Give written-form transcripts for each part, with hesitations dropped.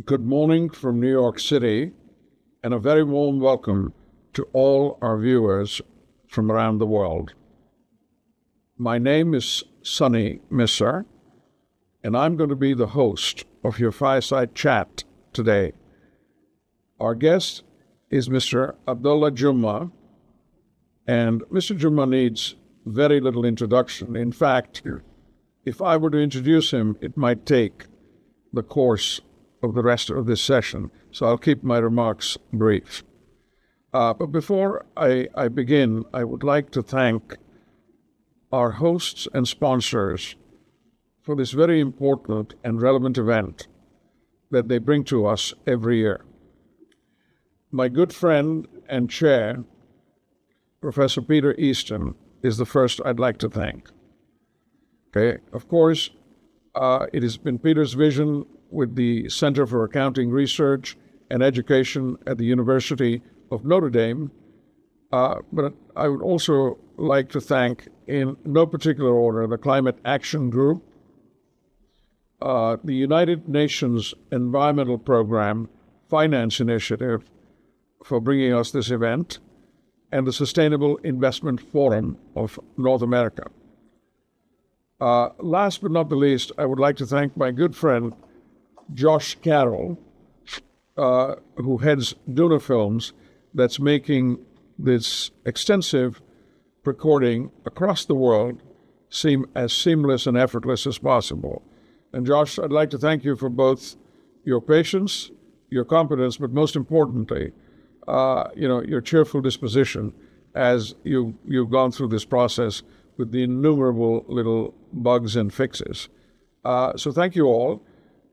Good morning from New York City, and a very warm welcome to all our viewers from around the world. My name is Sunil, Mr., and I'm going to be the host of your fireside chat today. Our guest is Mr. Abdallah Jum'ah, and Mr. Jumah needs very little introduction. In fact, if I were to introduce him, it might take the course of the rest of this session, so I'll keep my remarks brief. But before I begin, I would like to thank our hosts and sponsors for this very important and relevant event that they bring to us every year. My good friend and chair, Professor Peter Easton, is the first I'd like to thank. Okay, of course, it has been Peter's vision with the Center for Accounting Research and Education at the University of Notre Dame, but I would also like to thank, in no particular order, the Climate Action Group, the United Nations Environmental Program Finance Initiative for bringing us this event, and the Sustainable Investment Forum of North America. Last but not the least, I would like to thank my good friend, Josh Carroll, who heads Duna Films, that's making this extensive recording across the world seem as seamless and effortless as possible. And Josh, I'd like to thank you for both your patience, your competence, but most importantly, your cheerful disposition as you've gone through this process with the innumerable little bugs and fixes. So thank you all.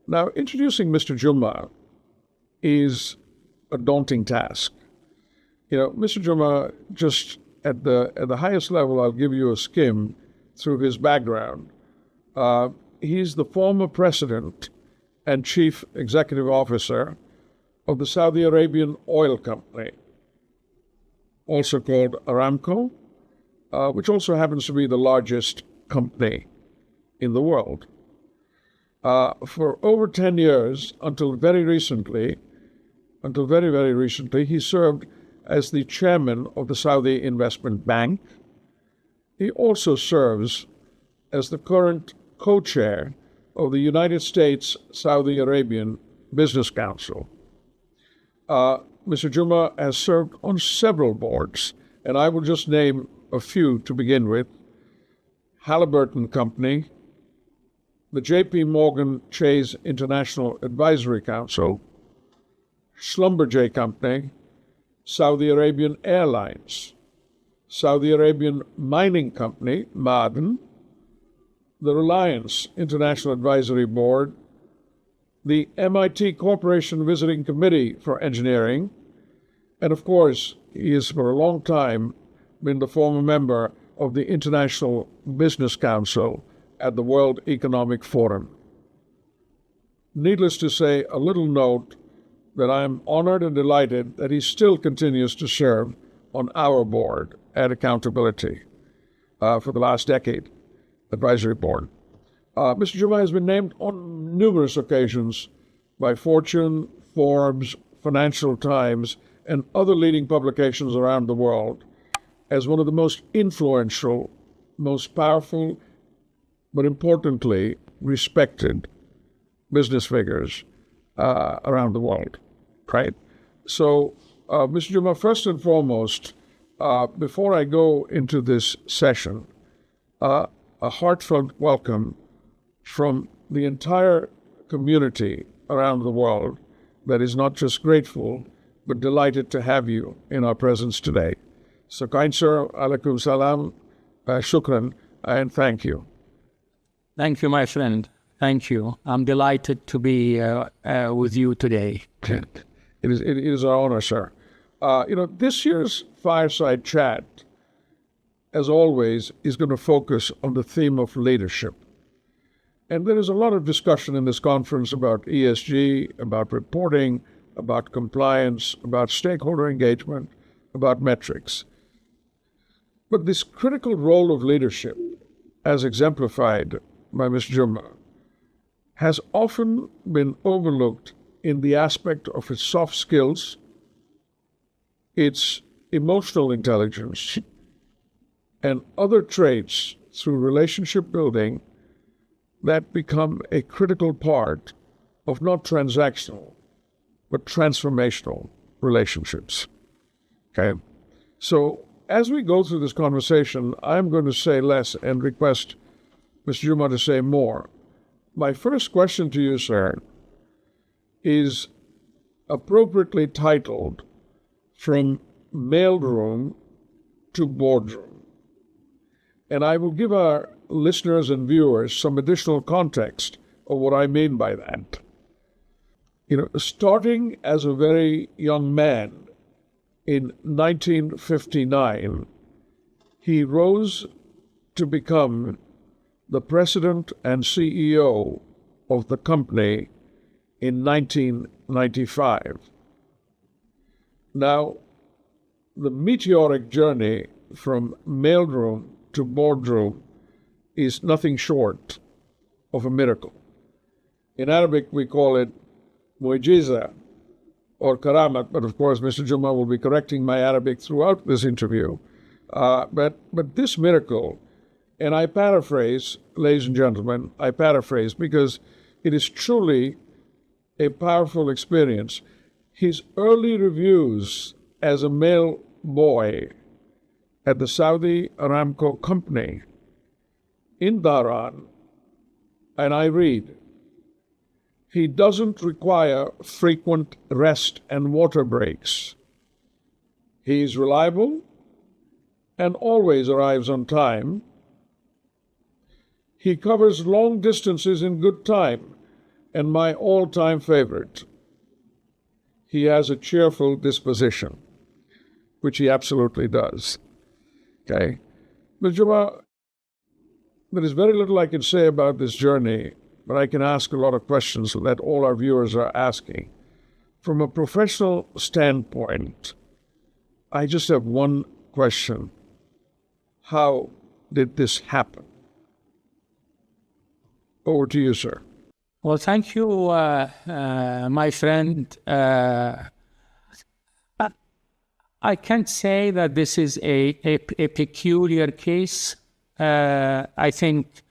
Now, introducing Mr. Jumah is a daunting task. Mr. Jumah, just at the highest level, I'll give you a skim through his background. He's the former president and chief executive officer of the Saudi Arabian oil company, also called Aramco, which also happens to be the largest company in the world. For over 10 years, until very, very recently, he served as the chairman of the Saudi Investment Bank. He also serves as the current co-chair of the United States Saudi Arabian Business Council. Mr. Jumah has served on several boards, and I will just name a few to begin with. Halliburton Company, the J.P. Morgan Chase International Advisory Council, Schlumberger Company, Saudi Arabian Airlines, Saudi Arabian Mining Company, Ma'aden, the Reliance International Advisory Board, the MIT Corporation Visiting Committee for Engineering, and of course, he has for a long time been the former member of the International Business Council at the World Economic Forum. Needless to say, a little note that I am honored and delighted that he still continues to serve on our board at AccountAbility for the last decade, advisory board. Mr. Jumah has been named on numerous occasions by Fortune, Forbes, Financial Times, and other leading publications around the world as one of the most influential, most powerful, but importantly, respected business figures around the world, right? So, Mr. Jumah, first and foremost, before I go into this session, a heartfelt welcome from the entire community around the world that is not just grateful, but delighted to have you in our presence today. So, kind sir, alaikum salam, shukran, and thank you. Thank you, my friend. Thank you. I'm delighted to be with you today. It is our honor, sir. This year's fireside chat, as always, is going to focus on the theme of leadership. And there is a lot of discussion in this conference about ESG, about reporting, about compliance, about stakeholder engagement, about metrics. But this critical role of leadership, as exemplified by Mr. Jumah has often been overlooked in the aspect of its soft skills, its emotional intelligence, and other traits through relationship building that become a critical part of not transactional, but transformational relationships. Okay? So as we go through this conversation, I'm going to say less and request Mr. Jumah to say more. My first question to you, sir, is appropriately titled From Mailroom to Boardroom. And I will give our listeners and viewers some additional context of what I mean by that. Starting as a very young man in 1959, he rose to become the president and CEO of the company in 1995. Now, the meteoric journey from mailroom to boardroom is nothing short of a miracle. In Arabic, we call it mu'jiza or karamat, but of course, Mr. Jumah will be correcting my Arabic throughout this interview. But this miracle, and I paraphrase, ladies and gentlemen, I paraphrase because it is truly a powerful experience. His early reviews as a mail boy at the Saudi Aramco company in Dhahran, and I read, he doesn't require frequent rest and water breaks. He is reliable and always arrives on time. He covers long distances in good time, and my all-time favorite, he has a cheerful disposition, which he absolutely does. Okay? Mr. Jumah, there is very little I can say about this journey, but I can ask a lot of questions that all our viewers are asking. From a professional standpoint, I just have one question. How did this happen? Over to you, sir. Well, thank you, my friend. I can't say that this is a peculiar case. I think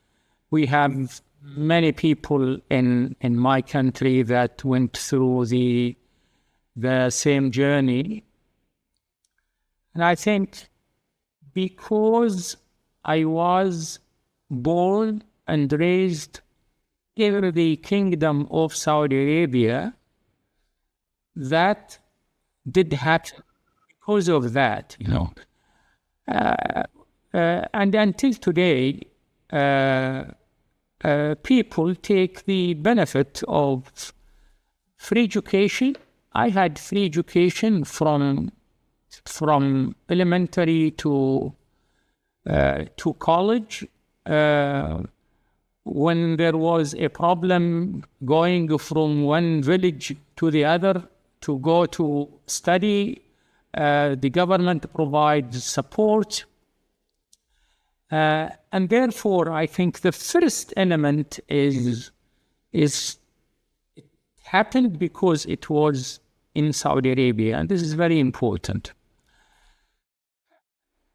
we have many people in my country that went through the same journey. And I think because I was born and raised in the Kingdom of Saudi Arabia, that did happen because of that, and until today, people take the benefit of free education. I had free education from elementary to college. When there was a problem going from one village to the other to go to study, the government provides support. And therefore, I think the first element is it happened because it was in Saudi Arabia, and this is very important.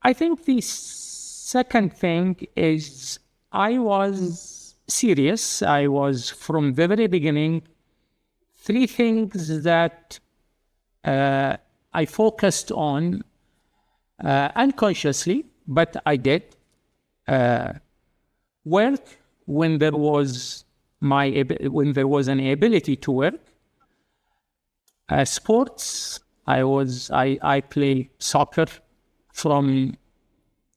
I think the second thing is I was serious. I was, from the very beginning, three things that I focused on unconsciously, but I did. Work when there was an ability to work. Sports. I play soccer from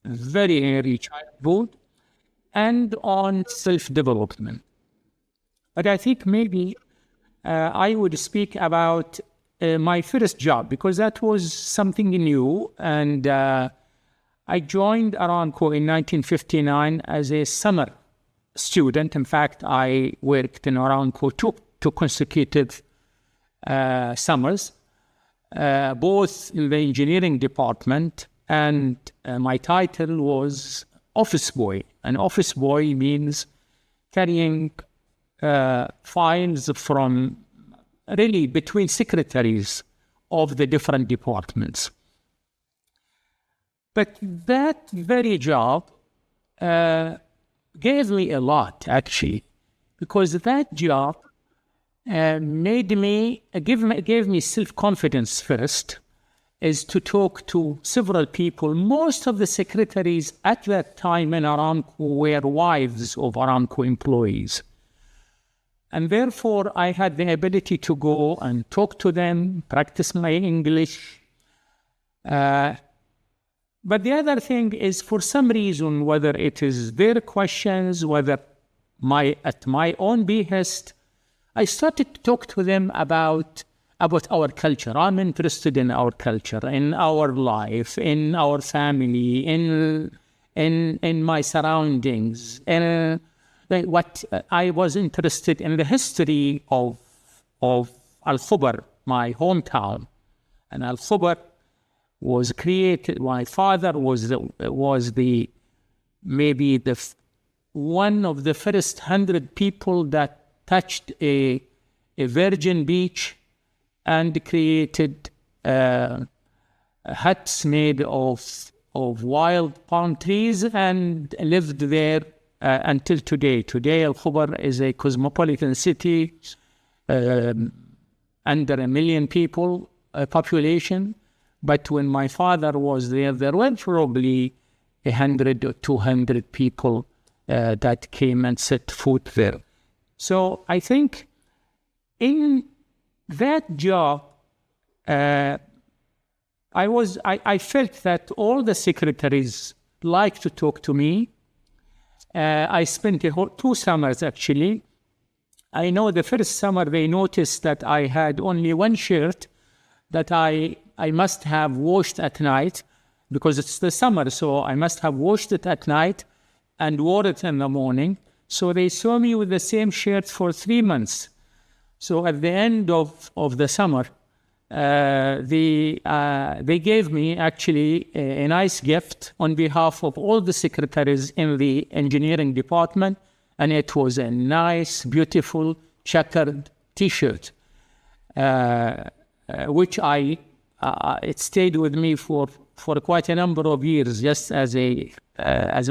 very early childhood, and on self-development. But I think maybe I would speak about my first job, because that was something new, and I joined Aramco in 1959 as a summer student. In fact, I worked in Aramco two consecutive summers, both in the engineering department, and my title was office boy. An office boy means carrying files from really between secretaries of the different departments. But that very job gave me a lot, actually, because that job gave me self-confidence first, is to talk to several people. Most of the secretaries at that time in Aramco were wives of Aramco employees. And therefore, I had the ability to go and talk to them, practice my English. But the other thing is, for some reason, whether it is their questions, whether at my own behest, I started to talk to them about our culture. I'm interested in our culture, in our life, in our family, in my surroundings. And what I was interested in the history of Al-Khubar, my hometown. And Al-Khubar was created. My father was maybe one of the first 100 people that touched a virgin beach and created huts made of wild palm trees and lived there until today. Today, Al-Khubar is a cosmopolitan city, under 1 million people population. But when my father was there were probably 100 or 200 people that came and set foot there. So I think in that job, I felt that all the secretaries liked to talk to me. I spent 2 summers, actually. I know the first summer they noticed that I had only one shirt that I must have washed at night, because it's the summer, so I must have washed it at night and wore it in the morning. So they saw me with the same shirt for 3 months. So at the end of the summer, they gave me actually a nice gift on behalf of all the secretaries in the engineering department, and it was a nice, beautiful, checkered T-shirt, which it stayed with me for quite a number of years, just as a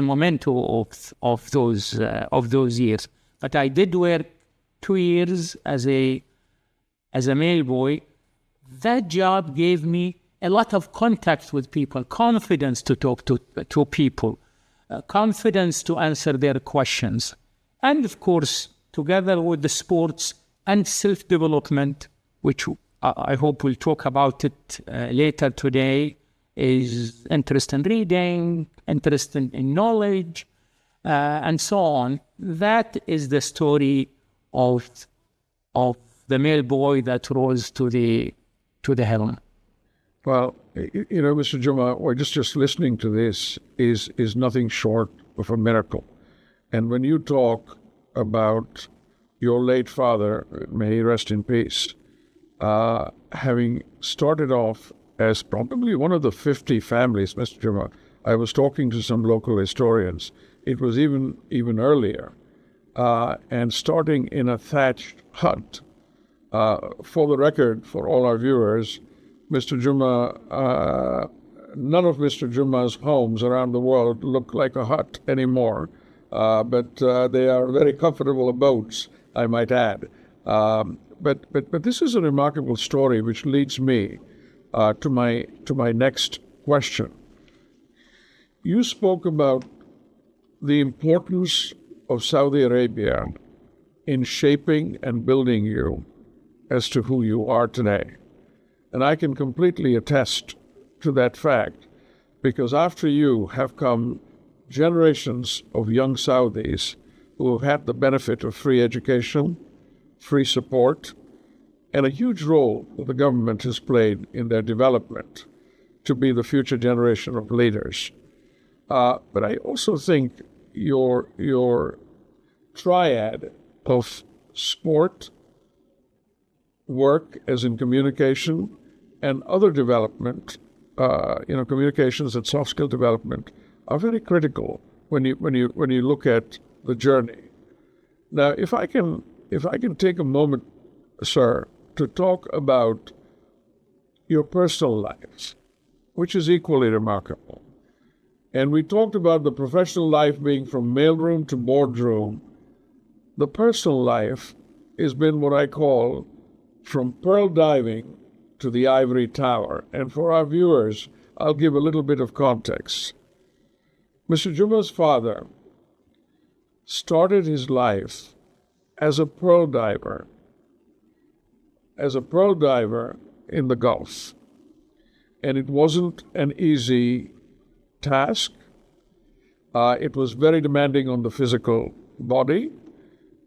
memento of those years. But I did wear 2 years as a male boy. That job gave me a lot of contact with people, confidence to talk to people, confidence to answer their questions. And of course, together with the sports and self-development, which I hope we'll talk about it later today, is interest in reading, interest in knowledge, and so on. That is the story of the male boy that rose to the helm. Well, Mr. Jumah, just listening to this is nothing short of a miracle. And when you talk about your late father, may he rest in peace, having started off as probably one of the 50 families, Mr. Jumah. I was talking to some local historians. It was even earlier. And starting in a thatched hut. For the record, for all our viewers, Mr. Jumah, none of Mr. Jumah's homes around the world look like a hut anymore. But they are very comfortable abodes, I might add. But this is a remarkable story, which leads me to my next question. You spoke about the importance of Saudi Arabia in shaping and building you as to who you are today. And I can completely attest to that fact, because after you have come generations of young Saudis who have had the benefit of free education, free support, and a huge role that the government has played in their development to be the future generation of leaders. But I also think your triad of sport, work as in communication, and other development, communications and soft skill development, are very critical when you look at the journey. Now, if I can take a moment, sir, to talk about your personal lives, which is equally remarkable. And we talked about the professional life being from mailroom to boardroom. The personal life has been what I call from pearl diving to the ivory tower. And for our viewers, I'll give a little bit of context. Mr. Jumah's father started his life as a pearl diver in the Gulf. And it wasn't an easy task. It was very demanding on the physical body.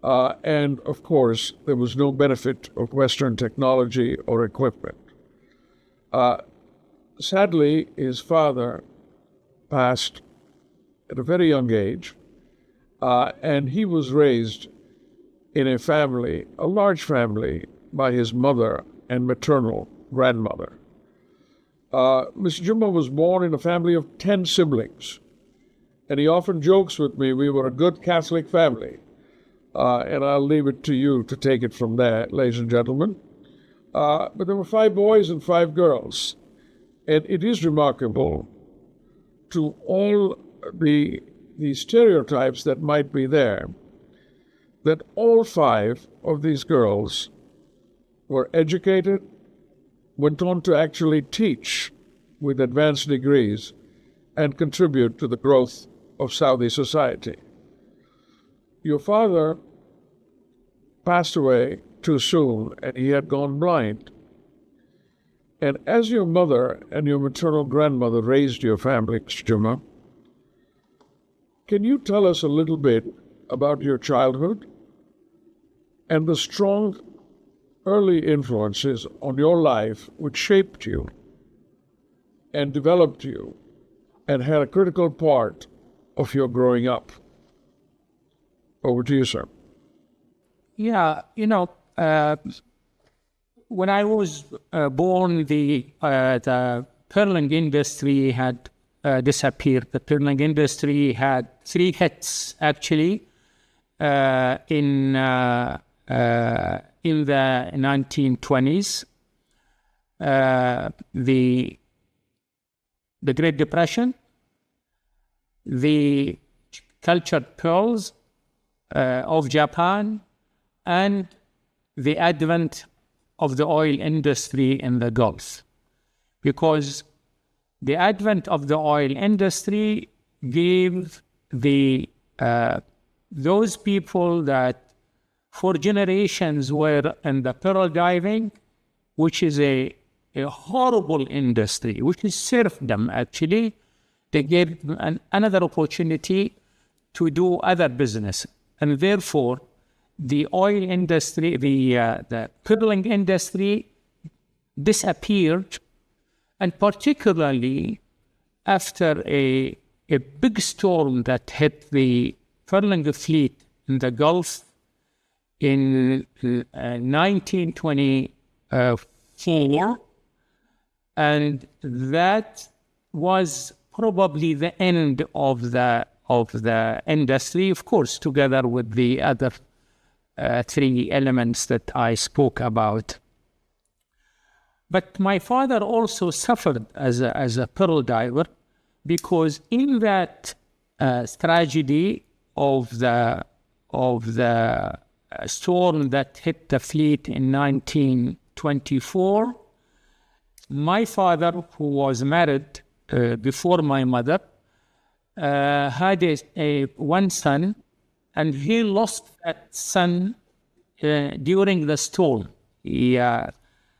And of course, there was no benefit of Western technology or equipment. Sadly, his father passed at a very young age, and he was raised in a family, a large family, by his mother and maternal grandmother. Mr. Jumah was born in a family of 10 siblings, and he often jokes with me, we were a good Catholic family. And I'll leave it to you to take it from there, ladies and gentlemen. But there were 5 boys and 5 girls. And it is remarkable to all the stereotypes that might be there, that all 5 of these girls were educated, went on to actually teach with advanced degrees and contribute to the growth of Saudi society. Your father passed away too soon, and he had gone blind. And as your mother and your maternal grandmother raised your family, Mr. Jumah, can you tell us a little bit about your childhood and the strong early influences on your life which shaped you and developed you and had a critical part of your growing up? Over to you, sir. Yeah, when I was born, the pearling industry had disappeared. The pearling industry had 3 hits, actually, in the 1920s. The Great Depression, the cultured pearls of Japan, and the advent of the oil industry in the Gulf. Because the advent of the oil industry gave those people that for generations were in the pearl diving, which is a horrible industry, which is serfdom actually, they gave another opportunity to do other business. And therefore, the oil industry, the pearling industry disappeared, and particularly after a big storm that hit the pearling fleet in the Gulf in 1924, and that was probably the end of the industry, of course, together with the other 3 elements that I spoke about. But my father also suffered as a pearl diver, because in that tragedy of the storm that hit the fleet in 1924, my father, who was married before my mother, had one son, and he lost that son during the storm.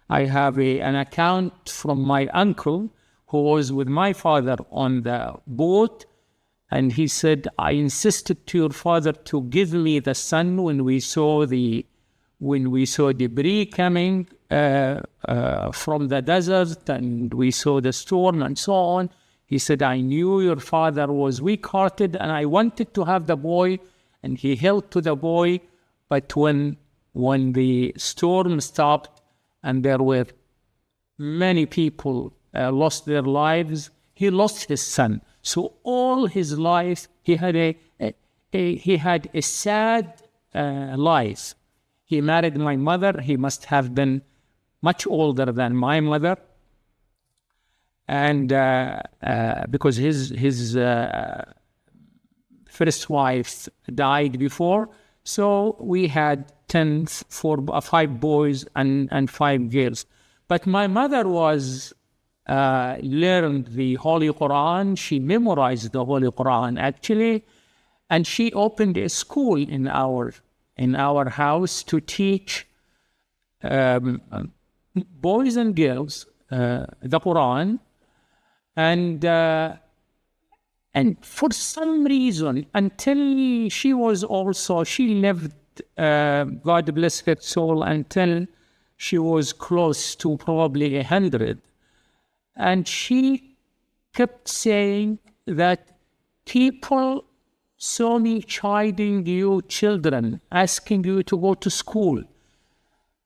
I have an account from my uncle who was with my father on the boat, and he said, I insisted to your father to give me the son when we saw debris coming from the desert, and we saw the storm and so on. He said, I knew your father was weak-hearted, and I wanted to have the boy, and he held to the boy. But when the storm stopped and there were many people lost their lives, he lost his son. So all his life he had a sad life. He married my mother. He must have been much older than my mother. And because his first wife died before, so we had 5 boys and 5 girls. But my mother was learned the Holy Quran. She memorized the Holy Quran actually, and she opened a school in our house to teach boys and girls the Quran. And for some reason, until she lived, God bless her soul, until she was close to probably 100. And she kept saying that people saw me chiding you children, asking you to go to school.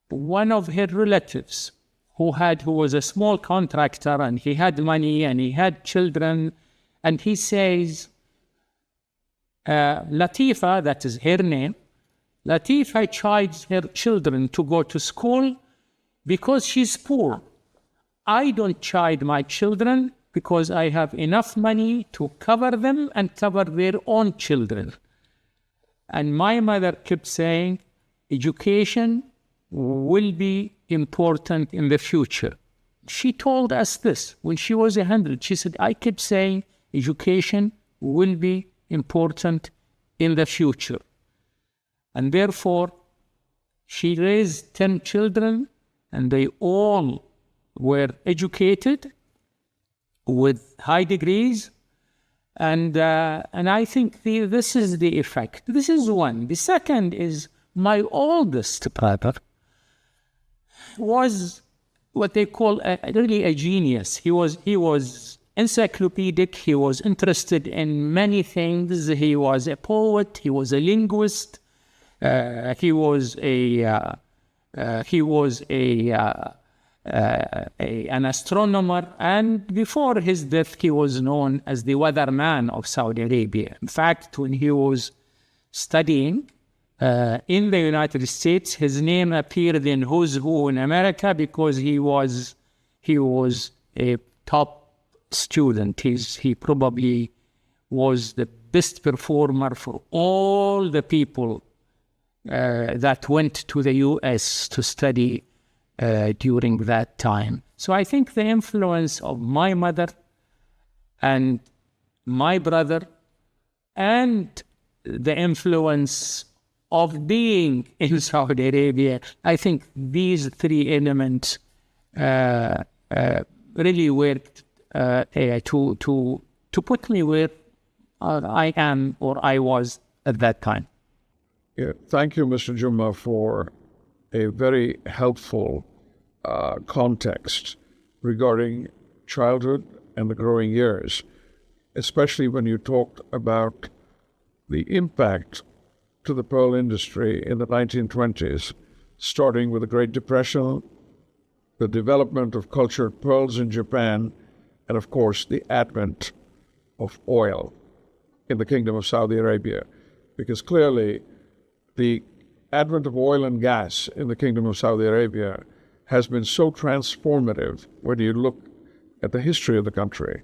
One of her relatives, who was a small contractor, and he had money and he had children, and he says, Latifa, that is her name, Latifa chides her children to go to school because she's poor. I don't chide my children because I have enough money to cover them and cover their own children. And my mother kept saying, education will be important in the future. She told us this when she was 100. She said, I kept saying education will be important in the future. And therefore, she raised 10 children, and they all were educated with high degrees. And I think this is the effect. This is one. The second is my oldest brother was what they call really a genius. He was encyclopedic. He was interested in many things. He was a poet. He was a linguist. He was an astronomer, and before his death, he was known as the weatherman of Saudi Arabia. In fact, when he was studying in the United States, his name appeared in Who's Who in America because he was a top student. He probably was the best performer for all the people that went to the U.S. to study during that time. So I think the influence of my mother and my brother and the influence of being in Saudi Arabia, I think these 3 elements really worked to put me where I am or I was at that time. Yeah, thank you, Mr. Jumah, for a very helpful context regarding childhood and the growing years, especially when you talked about the impact to the pearl industry in the 1920s, starting with the Great Depression, the development of cultured pearls in Japan, and of course the advent of oil in the Kingdom of Saudi Arabia. Because clearly the advent of oil and gas in the Kingdom of Saudi Arabia has been so transformative when you look at the history of the country.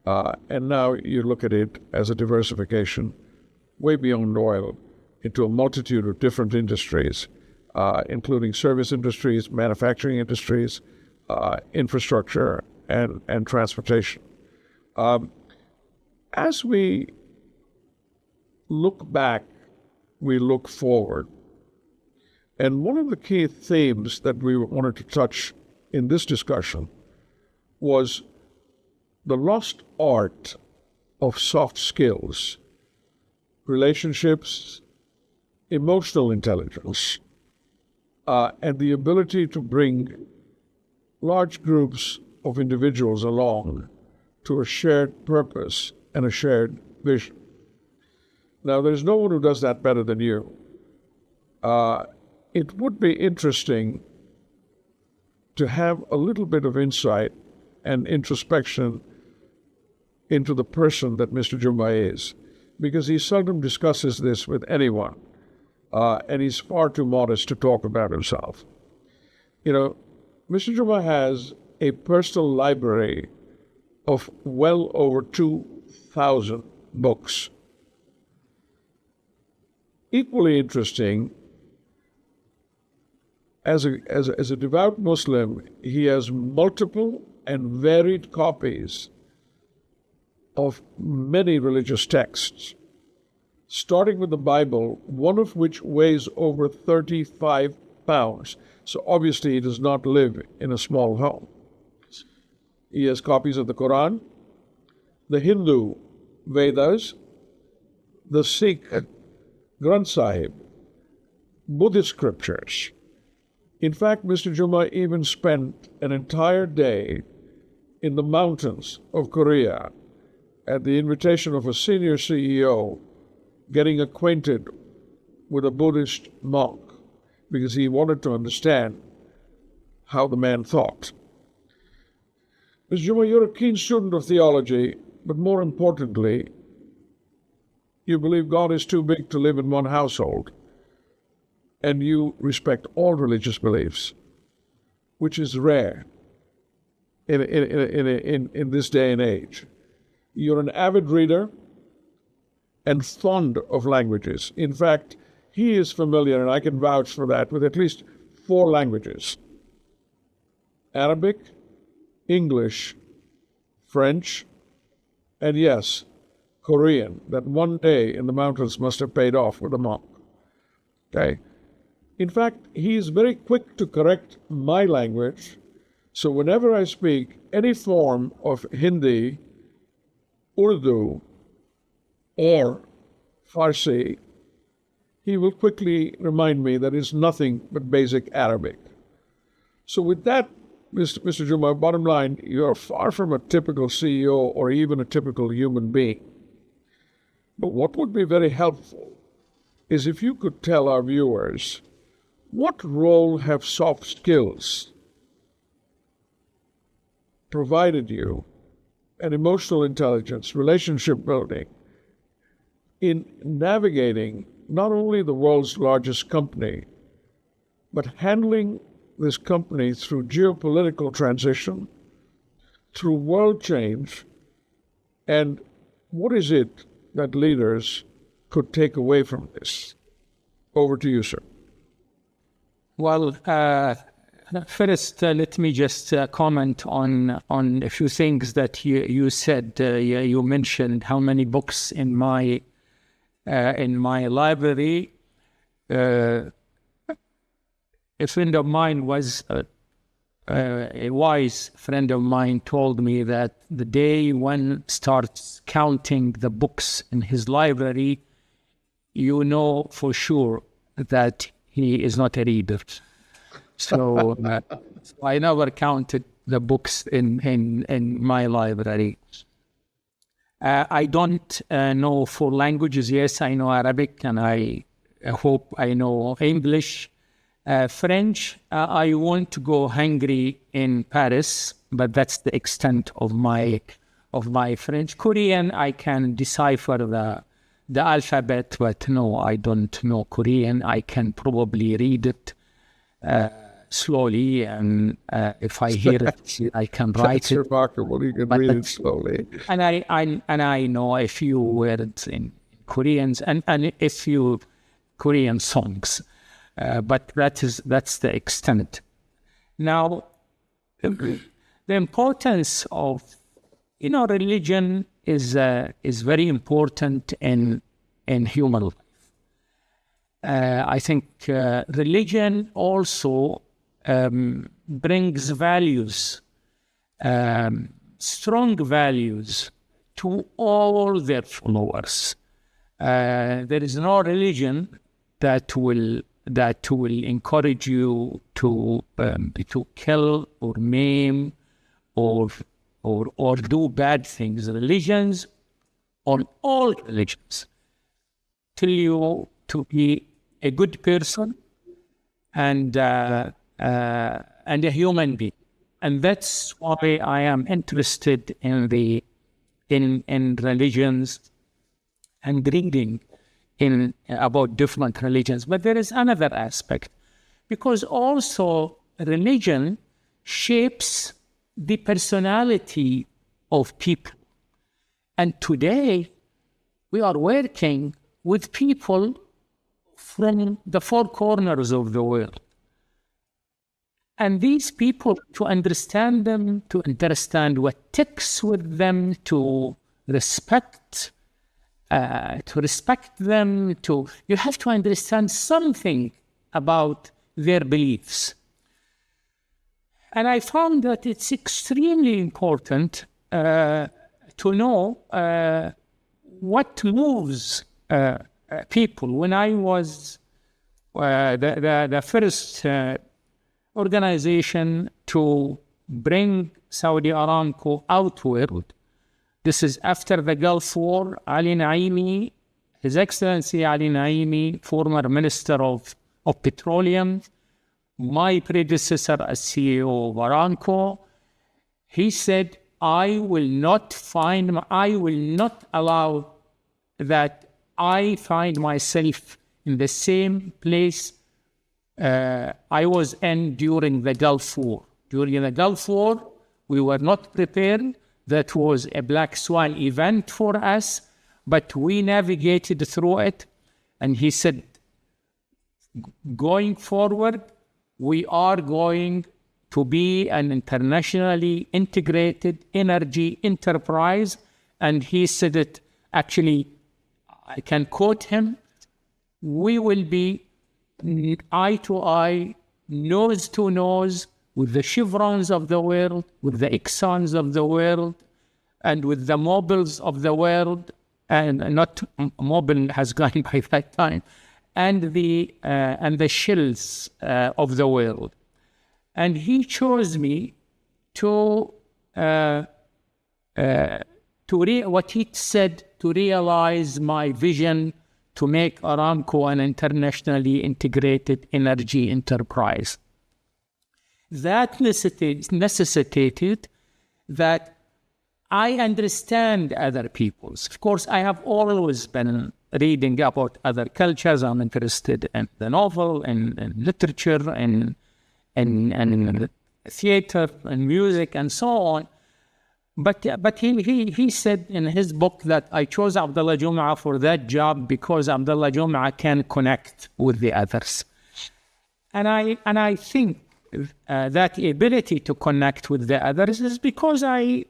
And now you look at it as a diversification way beyond oil into a multitude of different industries, including service industries, manufacturing industries, infrastructure, and transportation. As we look back, we look forward. And one of the key themes that we wanted to touch in this discussion was the lost art of soft skills, relationships, emotional intelligence, and the ability to bring large groups of individuals along to a shared purpose and a shared vision. Now, there's no one who does that better than you. It would be interesting to have a little bit of insight and introspection into the person that Mr. Jumah is, because he seldom discusses this with anyone. and he's far too modest to talk about himself. You know, Mr. Jumah has a personal library of well over 2,000 books. Equally interesting, as a devout Muslim, he has multiple and varied copies of many religious texts, starting with the Bible, one of which weighs over 35 pounds. So obviously he does not live in a small home. He has copies of the Quran, the Hindu Vedas, the Sikh Granth Sahib, Buddhist scriptures. In fact, Mr. Jumah even spent an entire day in the mountains of Korea at the invitation of a senior CEO, getting acquainted with a Buddhist monk because he wanted to understand how the man thought. Mr. Jumah, you're a keen student of theology, but more importantly, you believe God is too big to live in one household, and you respect all religious beliefs, which is rare in this day and age. You're an avid reader and fond of languages. In fact, he is familiar, and I can vouch for that, with at least 4 languages: Arabic, English, French, and yes, Korean, that one day in the mountains must have paid off with a monk. Okay? In fact, he is very quick to correct my language, so whenever I speak any form of Hindi, Urdu, or Farsi, he will quickly remind me that it's nothing but basic Arabic. So with that, Mr. Jumah, bottom line, you're far from a typical CEO or even a typical human being. But what would be very helpful is if you could tell our viewers, what role have soft skills provided you, and emotional intelligence, relationship building, in navigating not only the world's largest company, but handling this company through geopolitical transition, through world change, and what is it that leaders could take away from this? Over to you, sir. Well, first, let me just comment on a few things that you said. You mentioned how many books in my library. A friend of mine was a wise friend of mine told me that the day one starts counting the books in his library, you know for sure that he is not a reader. So I never counted the books in my library. I don't know 4 languages. Yes, I know Arabic, and I hope I know English. French, I want to go hungry in Paris, but that's the extent of my French. Korean, I can decipher the alphabet, but no, I don't know Korean. I can probably read it slowly, and if I hear it, I can write That's it. remarkable. You can read it slowly. And I know a few words in Koreans and a few Korean songs, but that's the extent. Now, the importance of religion is very important in human life. I think religion also brings values, strong values, to all their followers. There is no religion that will encourage you to kill or maim or do bad things. Religions, or all religions, tell you to be a good person and a human being, and that's why I am interested in religions and reading in about different religions. But there is another aspect, because also religion shapes the personality of people. And today, we are working with people from the four corners of the world. And these people, to understand them, to understand what ticks with them, to respect them, you have to understand something about their beliefs. And I found that it's extremely important to know what moves people. When I was the first organization to bring Saudi Aramco outward, this is after the Gulf War, Ali Naimi, His Excellency Ali Naimi, former Minister of Petroleum, my predecessor as CEO of Aramco, he said, I will not allow that I find myself in the same place I was in during the Gulf War. During the Gulf War, we were not prepared. That was a black swan event for us, but we navigated through it. And he said, going forward, we are going to be an internationally integrated energy enterprise. And he said it, actually, I can quote him, we will be eye to eye, nose to nose with the Chevrons of the world, with the Exxons of the world, and with the Mobils of the world, and not Mobil has gone by that time, and the Shells of the world. And he chose me to what he said, to realize my vision to make Aramco an internationally integrated energy enterprise. That necessitated that I understand other peoples. Of course, I have always been reading about other cultures. I'm interested in the novel, in literature, in theater, and music, and so on. But he said in his book that I chose Abdallah Jum'ah for that job because Abdallah Jum'ah can connect with the others. And I think that ability to connect with the others is because I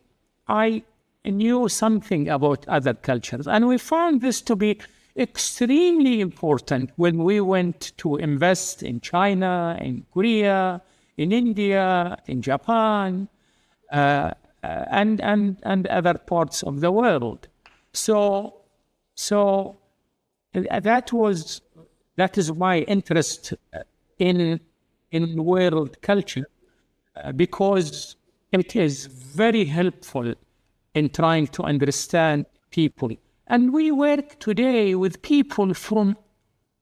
knew something about other cultures. And we found this to be extremely important when we went to invest in China, in Korea, in India, in Japan, and other parts of the world. So that is my interest in world culture, because it is very helpful in trying to understand people. And we work today with people from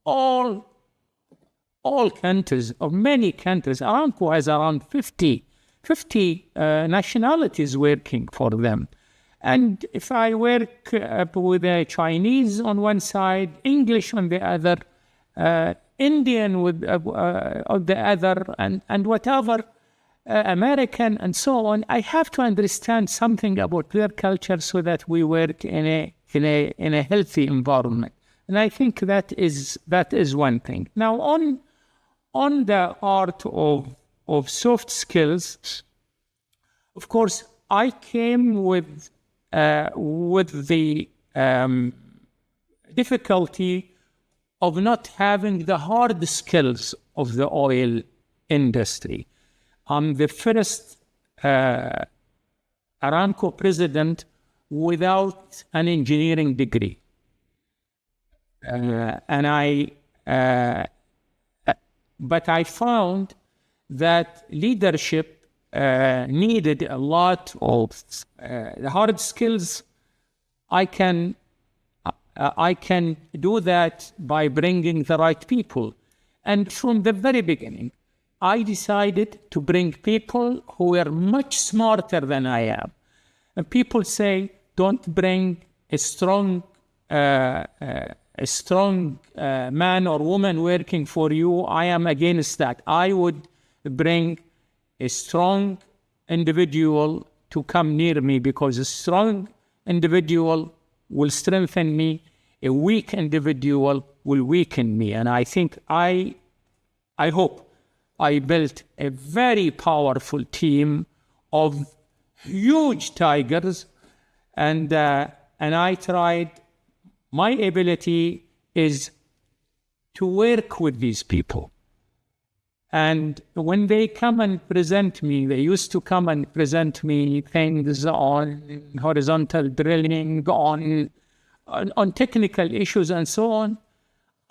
all countries, or many countries. Aramco has around 50 nationalities working for them. And if I work with a Chinese on one side, English on the other, Indian on the other, and whatever, American, and so on, I have to understand something about their culture so that we work in a healthy environment. And I think that is one thing. Now, on the art of soft skills, of course, I came with the difficulty of not having the hard skills of the oil industry. I'm the first Aramco president without an engineering degree. But I found that leadership needed a lot of the hard skills. I can do that by bringing the right people. And from the very beginning, I decided to bring people who were much smarter than I am. And people say, don't bring a strong a strong man or woman working for you, I am against that. I would bring a strong individual to come near me, because a strong individual will strengthen me. A weak individual will weaken me. And I think I hope I built a very powerful team of huge tigers, and I tried. My ability is to work with these people. And when they come and present me, they used to come and present me things on horizontal drilling, on technical issues and so on.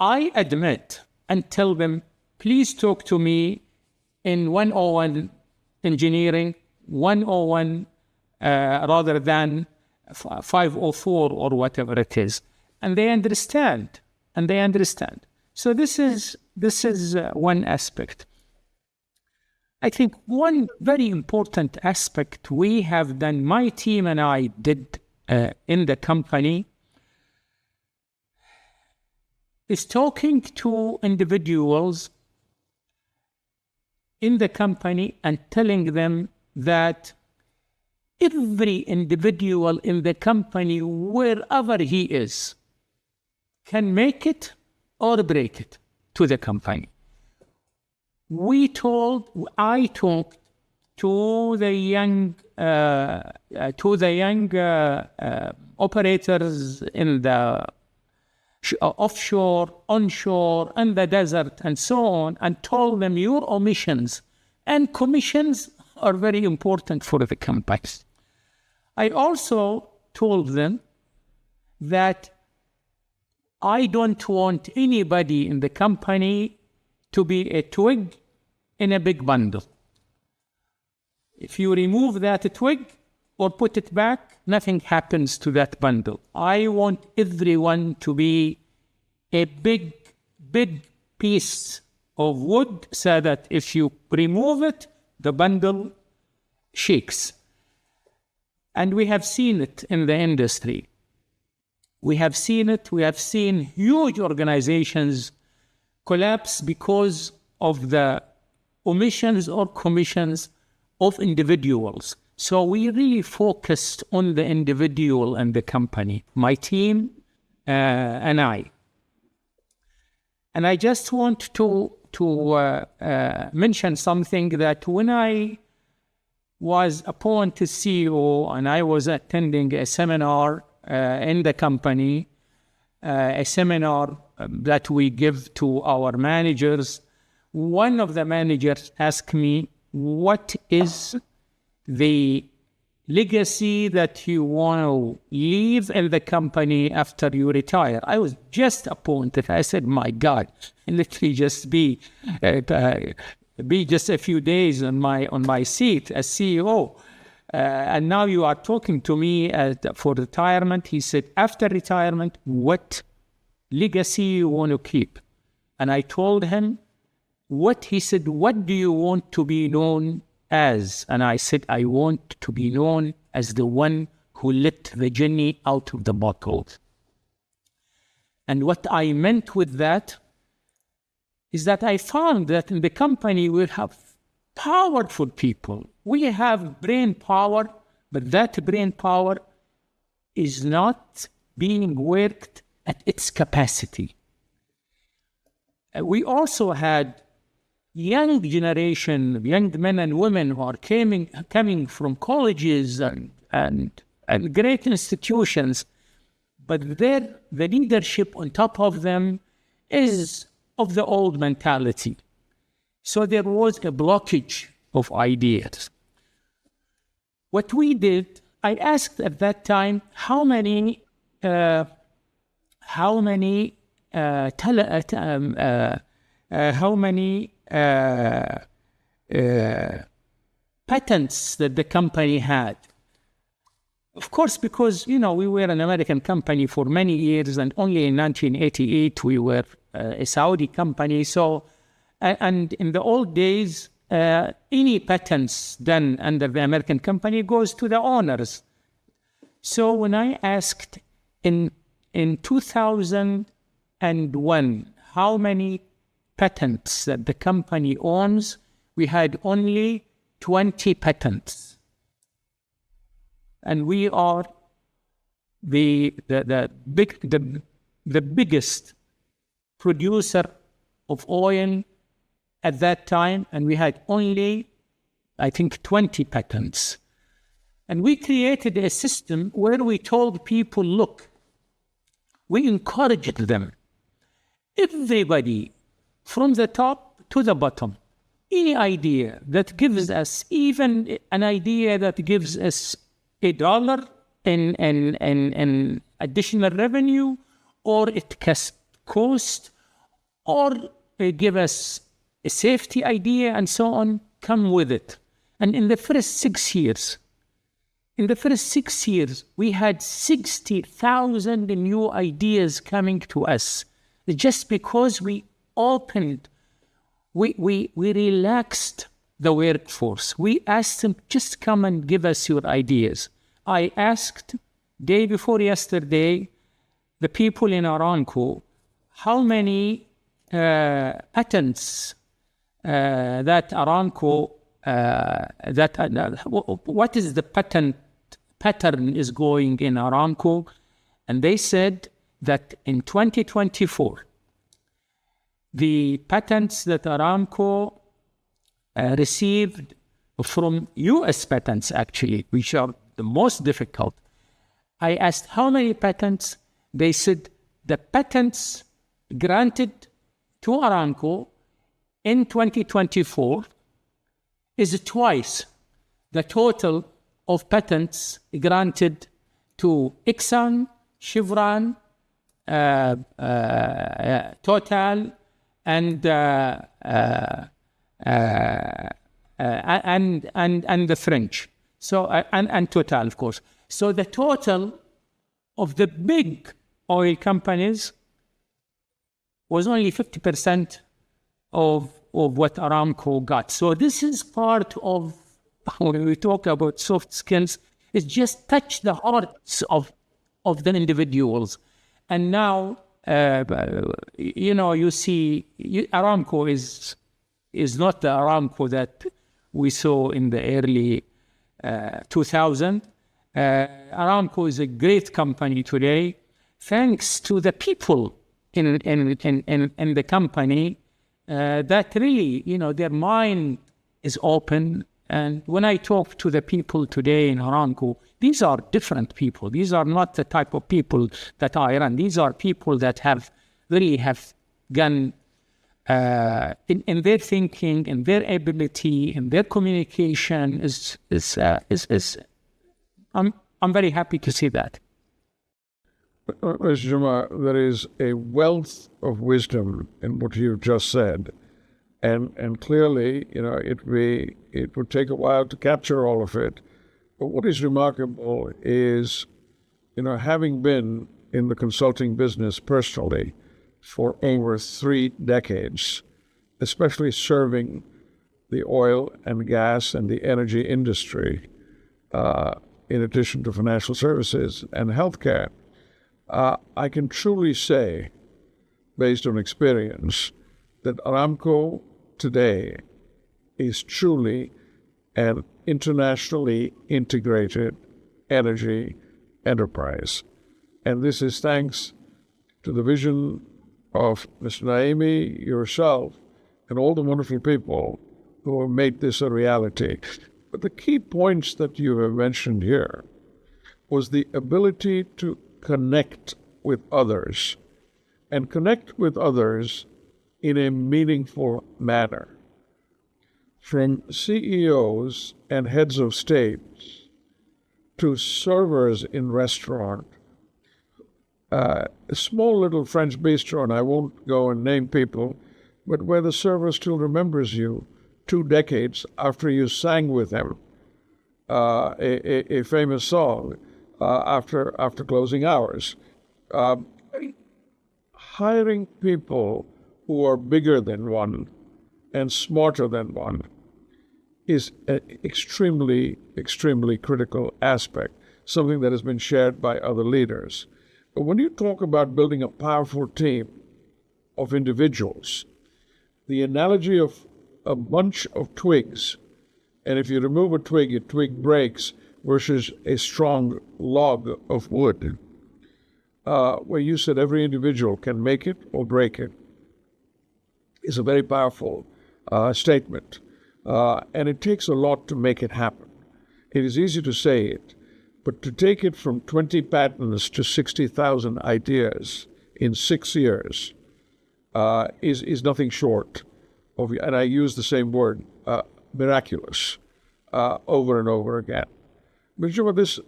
I admit and tell them, please talk to me in 101 engineering, 101 rather than 504 or whatever it is. And they understand, So this is one aspect. I think one very important aspect we have done, my team and I did in the company, is talking to individuals in the company and telling them that every individual in the company, wherever he is, can make it or break it to the company. I talked to the young operators in the offshore, onshore, and the desert, and so on, and told them your omissions and commissions are very important for the companies. I also told them that I don't want anybody in the company to be a twig in a big bundle. If you remove that twig or put it back, nothing happens to that bundle. I want everyone to be a big piece of wood, so that if you remove it, the bundle shakes. And we have seen it in the industry. We have seen it. We have seen huge organizations collapse because of the omissions or commissions of individuals. So we really focused on the individual and the company, my team and I. And I just want to mention something, that when I was appointed CEO and I was attending a seminar in the company, a seminar that we give to our managers, one of the managers asked me, what is the legacy that you want to leave in the company after you retire? I was just appointed. I said, my God, literally just be just a few days on my seat as CEO. And now you are talking to me for retirement. He said, after retirement, what legacy you want to keep? And I told him he said, what do you want to be known as? And I said, I want to be known as the one who let the genie out of the bottle. And what I meant with that is that I found that in the company we have powerful people. We have brain power, but that brain power is not being worked at its capacity. We also had young generation, young men and women who are coming from colleges and great institutions, but the leadership on top of them is of the old mentality. So there was a blockage of ideas. What we did, I asked at that time, how many patents that the company had. Of course, because, we were an American company for many years, and only in 1988 we were a Saudi company. So, and in the old days, any patents done under the American company goes to the owners. So when I asked in 2000, and when, how many patents that the company owns, we had only 20 patents. And we are the biggest producer of oil at that time, and we had only, I think, 20 patents. And we created a system where we told people, look, we encouraged them. Everybody, from the top to the bottom, any idea that gives us, even an idea that gives us $1 in additional revenue, or it cost, or give us a safety idea and so on, come with it. And in the first 6 years, we had 60,000 new ideas coming to us, just because we opened, we relaxed the workforce. We asked them, just come and give us your ideas. I asked day before yesterday the people in Aramco how many patents that Aramco, what is the pattern is going in Aramco, and they said that in 2024, the patents that Aramco received from US patents, actually, which are the most difficult. I asked how many patents. They said the patents granted to Aramco in 2024 is twice the total of patents granted to Exxon, Chevron, Total, and the French. So and Total, of course. So the total of the big oil companies was only 50% of what Aramco got. So this is part of, when we talk about soft skills, it's just touch the hearts of the individuals. And now, you see, Aramco is not the Aramco that we saw in the early 2000. Aramco is a great company today, thanks to the people in the company that really, their mind is open. And when I talk to the people today in Aramco, these are different people. These are not the type of people that I run. These are people that have gone in their thinking, in their ability, in their communication. I'm very happy to see that. Mr.Jumah, there is a wealth of wisdom in what you've just said. And clearly, it would take a while to capture all of it. But what is remarkable is, having been in the consulting business personally for over 3 decades, especially serving the oil and gas and the energy industry, in addition to financial services and healthcare, I can truly say, based on experience, that Aramco today is truly an internationally integrated energy enterprise. And this is thanks to the vision of Mr. Naimi, yourself, and all the wonderful people who have made this a reality. But the key points that you have mentioned here was the ability to connect with others, and connect with others in a meaningful manner. From CEOs and heads of states to servers in restaurant, a small little French bistro, and I won't go and name people, but where the server still remembers you 2 decades after you sang with him a famous song after closing hours. Hiring people who are bigger than one and smarter than one is an extremely, extremely critical aspect, something that has been shared by other leaders. But when you talk about building a powerful team, of individuals. The analogy of a bunch of twigs, and if you remove a twig breaks, versus a strong log of wood, where you said every individual can make it or break it, is a very powerful statement. And it takes a lot to make it happen. It is easy to say it, but to take it from 20 patents to 60,000 ideas in 6 years is nothing short of, and I use the same word, miraculous, over and over again. Mr. This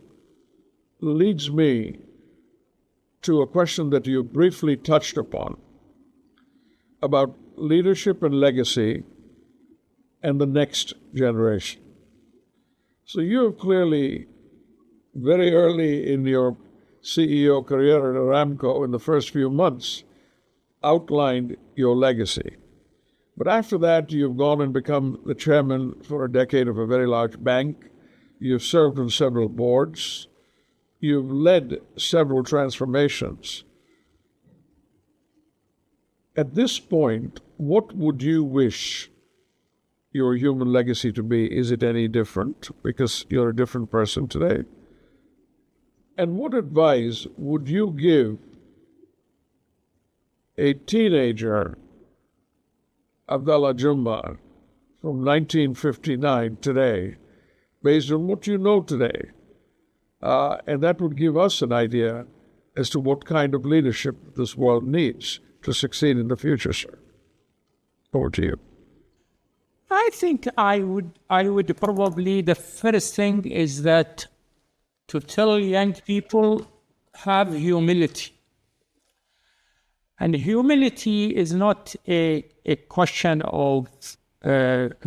leads me to a question that you briefly touched upon about leadership and legacy and the next generation. So you have clearly, very early in your CEO career at Aramco, in the first few months, outlined your legacy. But after that, you've gone and become the chairman for a decade of a very large bank. You've served on several boards. You've led several transformations. At this point, what would you wish your human legacy to be? Is it any different because you're a different person today? And what advice would you give a teenager, Abdallah Jum'ah, from 1959 today, based on what you know today? And that would give us an idea as to what kind of leadership this world needs to succeed in the future, sir. Over to you. I think I would probably, the first thing is that to tell young people, have humility. And humility is not a question of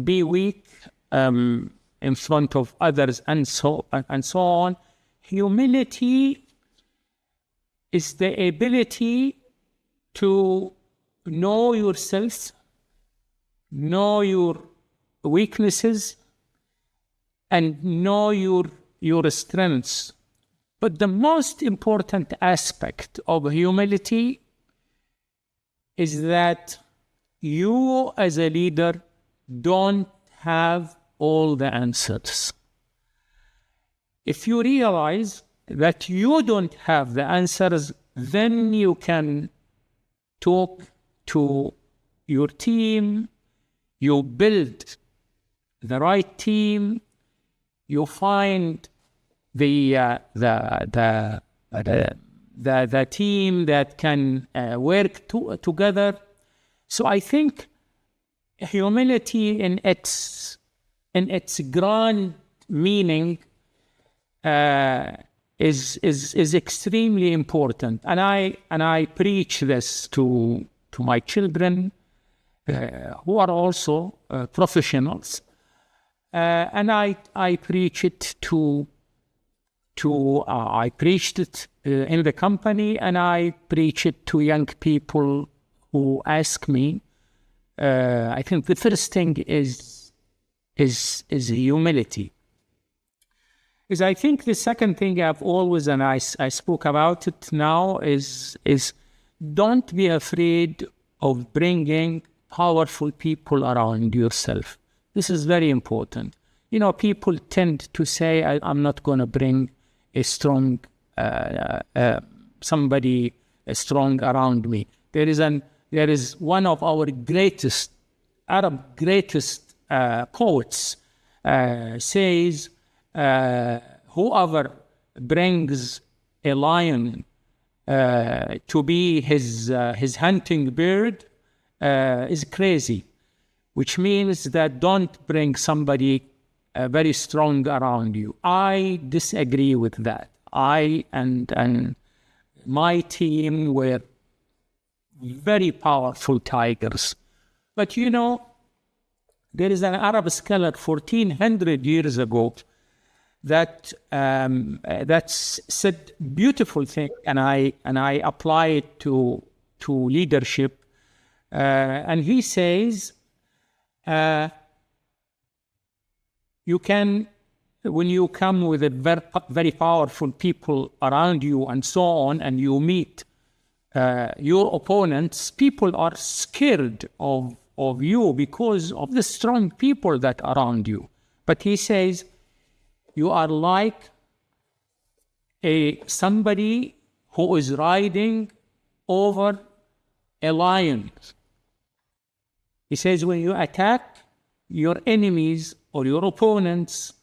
be weak in front of others and so on. Humility is the ability to know yourself, know your weaknesses, and know your strengths. But the most important aspect of humility is that you as a leader don't have all the answers. If you realize that you don't have the answers, then you can talk to your team, you build the right team, you find the team that can work together. So I think humility in its grand meaning is extremely important, and I preach this to my children who are also professionals, and I preach it I preached it in the company, and I preach it to young people who ask me. I think the first thing is humility. I think the second thing I've always, and I spoke about it now, is don't be afraid of bringing powerful people around yourself. This is very important. You know, people tend to say, I'm not going to bring a strong somebody strong around me. There is one of our Arab greatest poets says, whoever brings a lion to be his hunting bird is crazy, which means that don't bring somebody very strong around you. I disagree with that. I and my team were very powerful tigers. But you know, there is an Arab scholar 1400 years ago that said beautiful thing, and I apply it to leadership. And he says, you can, when you come with a very powerful people around you and so on, and you meet your opponents, people are scared of you because of the strong people that are around you. But he says, you are like somebody who is riding over a lion. He says, when you attack your enemies or your opponents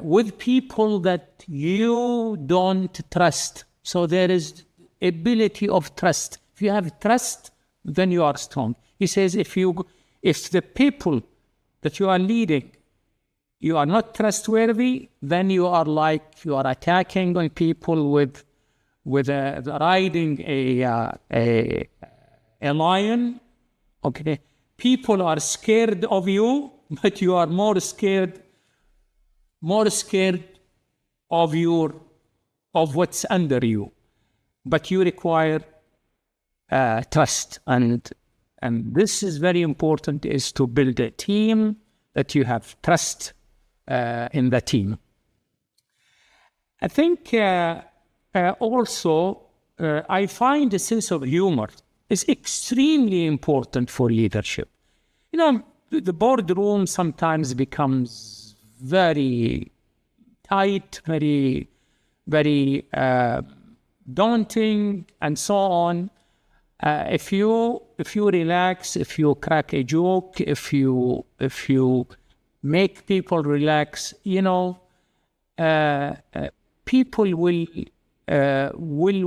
with people that you don't trust, so there is ability of trust. If you have trust, then you are strong. He says, if the people that you are leading, you are not trustworthy, then you are attacking on people with riding a lion. Okay, people are scared of you, but you are more scared of what's under you. But you require trust, and this is very important, is to build a team that you have trust in the team. I think also I find a sense of humor is extremely important for leadership. You know, the boardroom sometimes becomes very tight, very daunting, and so on. If you relax, if you crack a joke, if you make people relax, people will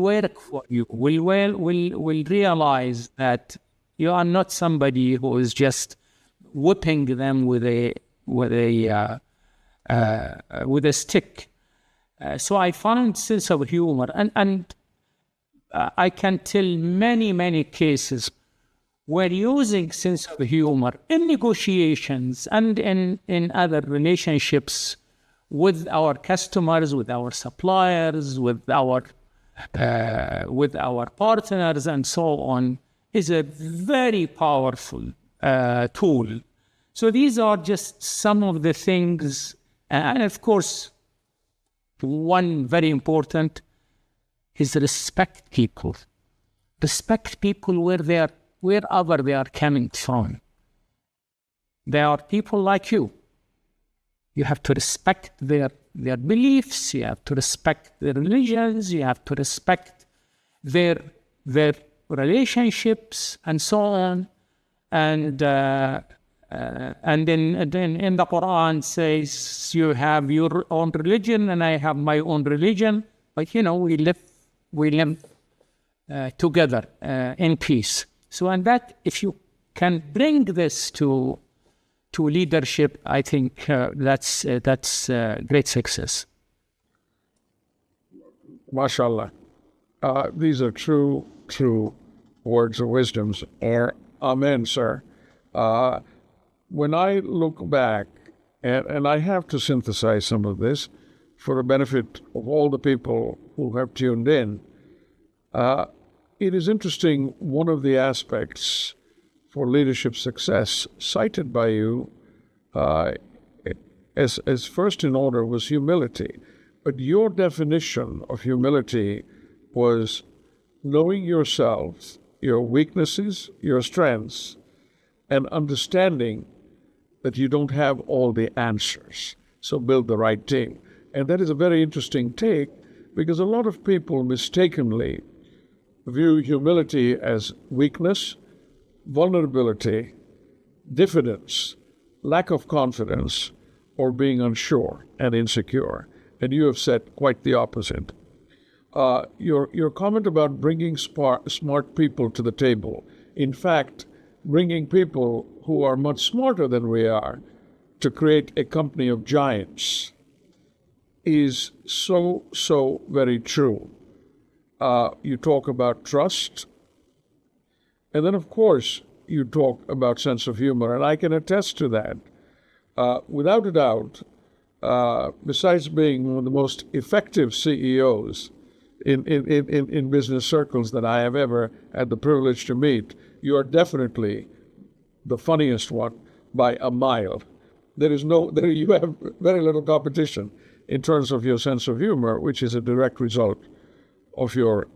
work for you. Will realize that you are not somebody who is just whipping them with a stick. So I find sense of humor, and I can tell many cases where using sense of humor in negotiations and in other relationships with our customers, with our suppliers, with our partners, and so on, is a very powerful tool. So these are just some of the things, and of course, one very important is respect people. Respect people wherever they are coming from. They are people like you. You have to respect their beliefs. You have to respect their religions. You have to respect their relationships, and so on. And then in the Quran says, you have your own religion and I have my own religion. But we live together in peace. So, and that, if you can bring this to leadership, I think that's great success. MashaAllah. These are true words of wisdom. Amen, sir. When I look back, and I have to synthesize some of this for the benefit of all the people who have tuned in, it is interesting, one of the aspects for leadership success cited by you as first in order was humility. But your definition of humility was knowing yourself, your weaknesses, your strengths, and understanding that you don't have all the answers. So build the right team. And that is a very interesting take, because a lot of people mistakenly view humility as weakness, vulnerability, diffidence, lack of confidence, or being unsure and insecure. And you have said quite the opposite. Your comment about bringing smart people to the table, in fact, bringing people who are much smarter than we are to create a company of giants, is so very true. You talk about trust, and then of course you talk about sense of humor, and I can attest to that. Without a doubt, besides being one of the most effective CEOs in business circles that I have ever had the privilege to meet, you are definitely the funniest one by a mile. You have very little competition in terms of your sense of humor, which is a direct result of your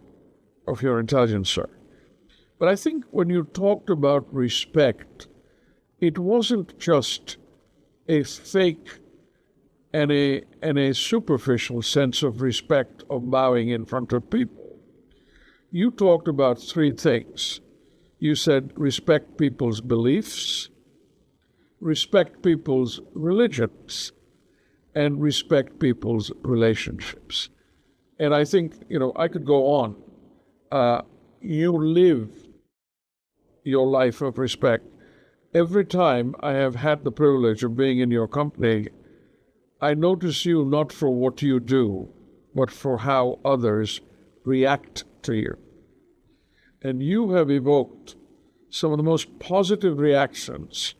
of your intelligence, sir. But I think when you talked about respect, it wasn't just a fake and a superficial sense of respect of bowing in front of people. You talked about three things. You said respect people's beliefs, respect people's religions, and respect people's relationships. And I think, I could go on. You live your life of respect. Every time I have had the privilege of being in your company, I notice you not for what you do, but for how others react to you. And you have evoked some of the most positive reactions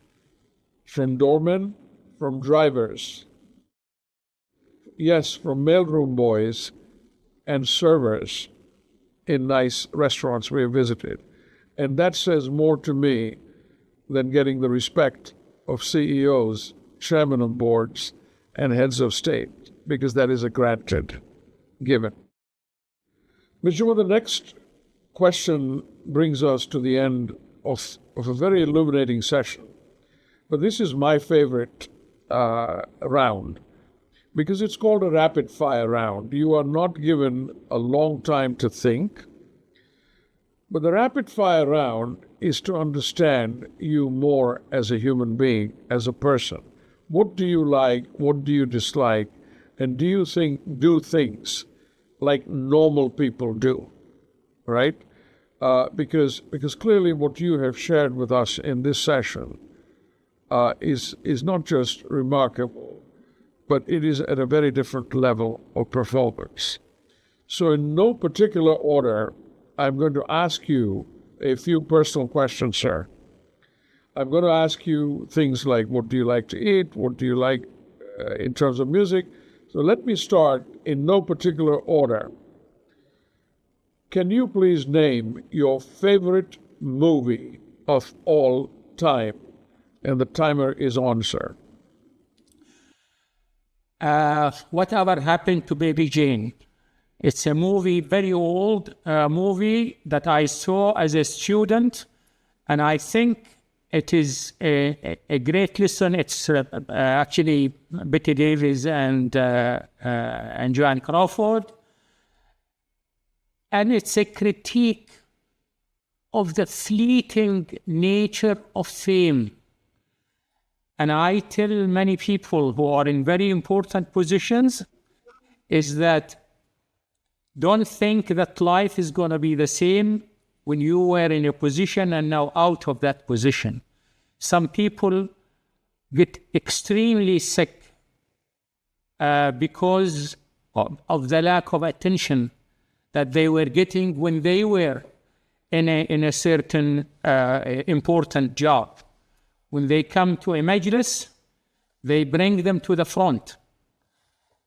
from doormen, from drivers, yes, from mailroom boys and servers in nice restaurants we have visited. And that says more to me than getting the respect of CEOs, chairmen of boards, and heads of state, because that is a granted given. Mr. the next question brings us to the end of a very illuminating session. But this is my favorite round, because it's called a rapid fire round. You are not given a long time to think, but the rapid fire round is to understand you more as a human being, as a person. What do you like? What do you dislike? And do you do things like normal people do, right? Because clearly what you have shared with us in this session is not just remarkable, but it is at a very different level of performance. So in no particular order, I'm going to ask you a few personal questions, sir. I'm going to ask you things like, what do you like to eat? What do you like in terms of music? So let me start in no particular order. Can you please name your favorite movie of all time? And the timer is on, sir. Whatever Happened to Baby Jane. It's a movie, very old movie that I saw as a student, and I think it is a great lesson. It's actually Betty Davis and Joanne Crawford, and it's a critique of the fleeting nature of fame. And I tell many people who are in very important positions is that don't think that life is going to be the same when you were in a position and now out of that position. Some people get extremely sick because of the lack of attention that they were getting when they were in a certain important job. When they come to a majlis, they bring them to the front.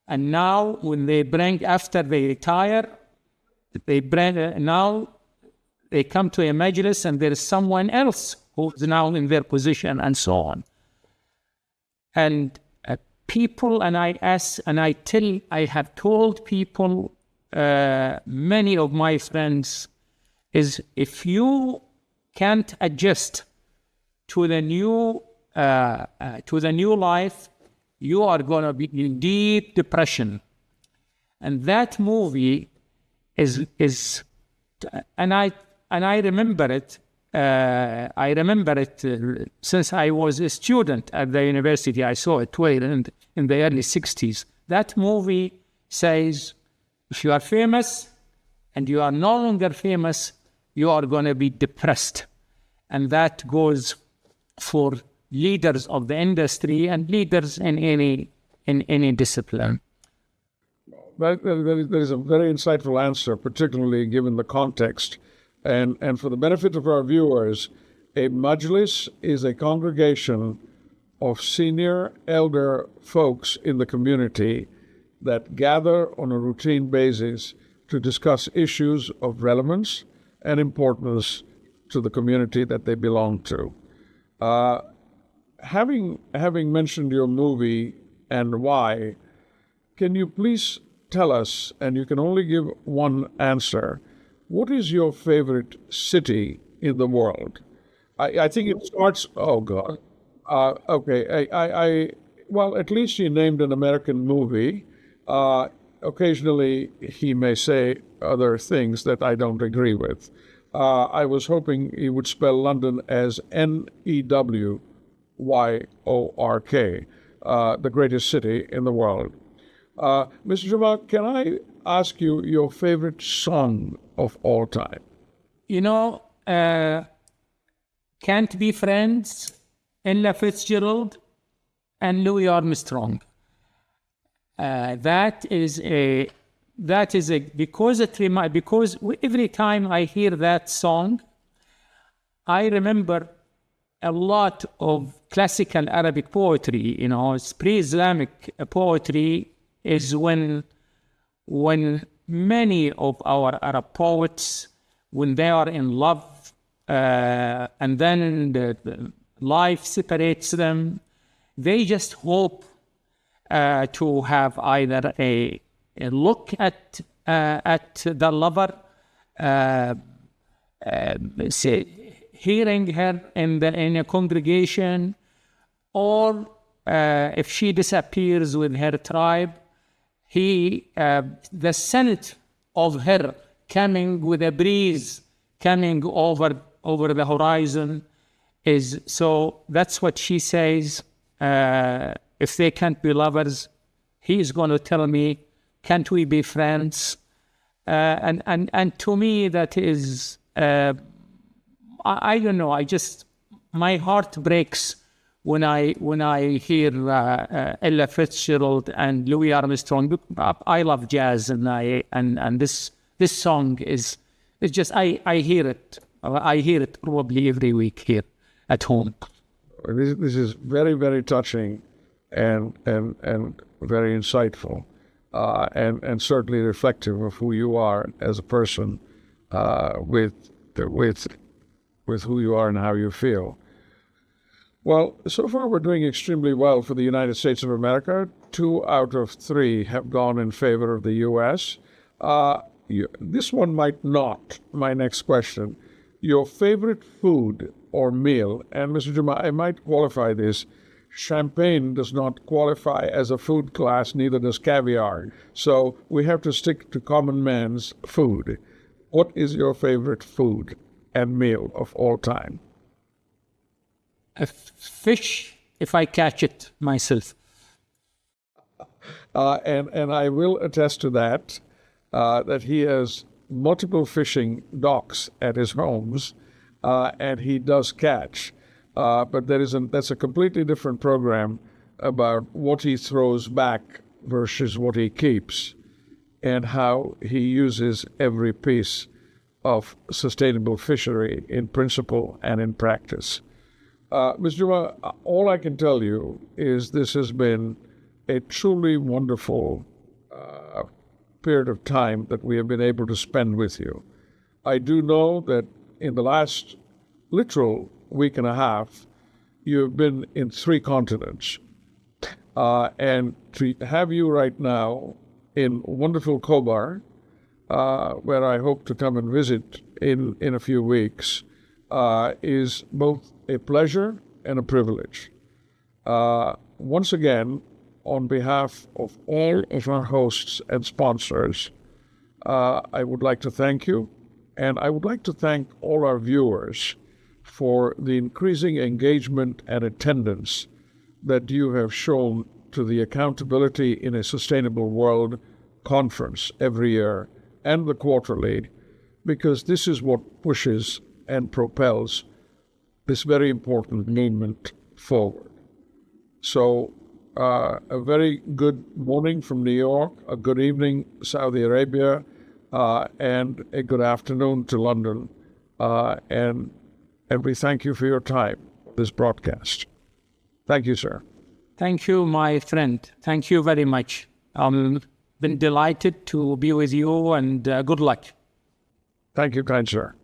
And now, when they bring, after they retire, now they come to a majlis and there is someone else who's now in their position and so on. And people, and I have told people, many of my friends, is if you can't adjust to the new life, you are going to be in deep depression. And that movie is and I remember it. I remember it since I was a student at the university. I saw it in the early 60s. That movie says, if you are famous and you are no longer famous, you are going to be depressed. And that goes for leaders of the industry and leaders in any discipline. That is a very insightful answer, particularly given the context. And for the benefit of our viewers, a majlis is a congregation of senior elder folks in the community that gather on a routine basis to discuss issues of relevance and importance to the community that they belong to. Having mentioned your movie and why, can you please tell us, and you can only give one answer, what is your favorite city in the world? I think it starts. Oh God. Okay. Well, at least he named an American movie. Occasionally, he may say other things that I don't agree with. I was hoping he would spell London as Neyyork, the greatest city in the world. Mr. Jumah, can I ask you your favorite song of all time? You know, Can't Be Friends, Ella Fitzgerald, and Louis Armstrong. That is because every time I hear that song, I remember a lot of classical Arabic poetry. You know, pre-Islamic poetry is when many of our Arab poets, when they are in love, and then the life separates them, they just hope to have either a look at the lover, hearing her in a congregation, or if she disappears with her tribe, the scent of her coming with a breeze coming over the horizon is so. That's what she says. If they can't be lovers, he is going to tell me, can't we be friends? And to me, that is, I don't know. My heart breaks when I hear Ella Fitzgerald and Louis Armstrong. I love jazz, and this song is just I hear it. I hear it probably every week here at home. This is very, very touching and very insightful, and certainly reflective of who you are as a person, with who you are and how you feel. Well, so far we're doing extremely well for the United States of America. 2 out of 3 have gone in favor of the U.S. This one might not. My next question: your favorite food or meal? And Mr. Jumah, I might qualify this. Champagne does not qualify as a food class, neither does caviar. So we have to stick to common man's food. What is your favorite food and meal of all time? A fish, if I catch it myself. And I will attest to that, that he has multiple fishing docks at his homes, and he does catch. But that's a completely different program about what he throws back versus what he keeps, and how he uses every piece of sustainable fishery in principle and in practice. Mr. Jumah, all I can tell you is this has been a truly wonderful period of time that we have been able to spend with you. I do know that in the last literal week and a half, you have been in 3 continents. And to have you right now in wonderful Khobar, where I hope to come and visit in a few weeks, is both a pleasure and a privilege. Once again, on behalf of all of our hosts and sponsors, I would like to thank you, and I would like to thank all our viewers for the increasing engagement and attendance that you have shown to the Accountability in a Sustainable World conference every year and the quarterly, because this is what pushes and propels this very important movement forward. So, a very good morning from New York, a good evening, Saudi Arabia, and a good afternoon to London. And we thank you for your time, this broadcast. Thank you, sir. Thank you, my friend. Thank you very much. Been delighted to be with you, and good luck. Thank you, kind sir.